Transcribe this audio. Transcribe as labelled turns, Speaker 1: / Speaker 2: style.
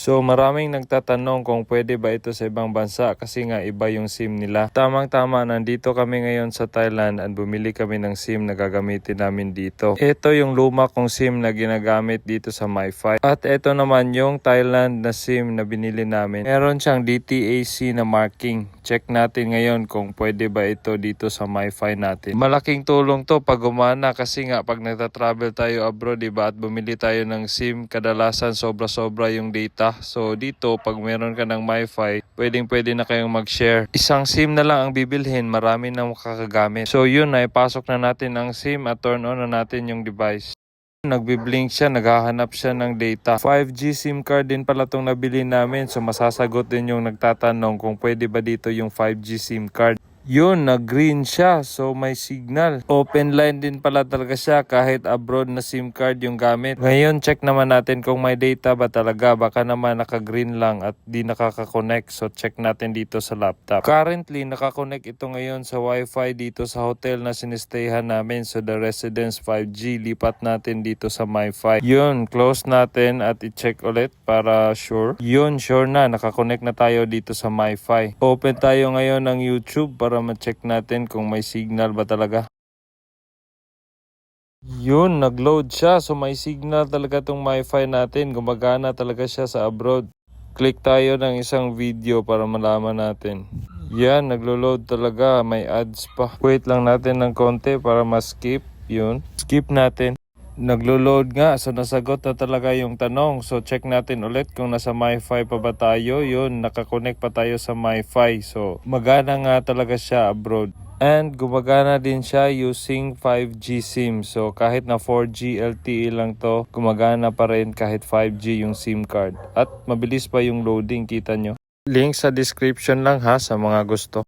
Speaker 1: So maraming nagtatanong kung pwede ba ito sa ibang bansa kasi nga iba yung SIM nila. Tamang-tama, nandito kami ngayon sa Thailand at bumili kami ng SIM na gagamitin namin dito. Ito yung luma kong SIM na ginagamit dito sa MiFi. At ito naman yung Thailand na SIM na binili namin. Meron siyang DTAC na marking. Check natin ngayon kung pwede ba ito dito sa MiFi natin. Malaking tulong to pag gumana kasi nga pag nagta-travel tayo abroad, diba, at bumili tayo ng SIM, kadalasan sobra-sobra yung data. So dito, pag meron ka ng MiFi, pwedeng-pwede na kayong mag-share. Isang SIM na lang ang bibilhin, marami na makakagamit. So yun, ipasok na natin ang SIM at turn on na natin yung device. Nagbi-blink siya, naghahanap siya ng data. 5G SIM card din pala itong nabili namin. So masasagot din yung nagtatanong kung pwede ba dito yung 5G SIM card. Yun, nag-green siya. So may signal. Open line din pala talaga siya kahit abroad na SIM card yung gamit. Ngayon, check naman natin kung may data ba talaga. Baka naman naka-green lang at di nakaka-connect. So check natin dito sa laptop. Currently, naka-connect ito ngayon sa Wi-Fi dito sa hotel na sinistayhan namin. So the Residence 5G. Lipat natin dito sa MiFi. Yun, close natin at i-check ulit para sure. Yun, sure na. Naka-connect na tayo dito sa MiFi. Open tayo ngayon ng YouTube para ma-check natin kung may signal ba talaga. Yun, nag-load siya. So may signal talaga tong MiFi natin. Gumagana talaga siya sa abroad. Click tayo ng isang video para malaman natin. Yan, naglo-load talaga. May ads pa. Wait lang natin ng konti para ma-skip. Yun, skip natin. Naglo-load nga, so nasagot na talaga yung tanong. So check natin ulit kung nasa MiFi pa ba tayo. Yun, nakakonect pa tayo sa MiFi. So magana nga talaga siya abroad. And gumagana din siya using 5G SIM. So kahit na 4G LTE lang to, gumagana pa rin kahit 5G yung SIM card. At mabilis pa yung loading, kita nyo. Link sa description lang ha sa mga gusto.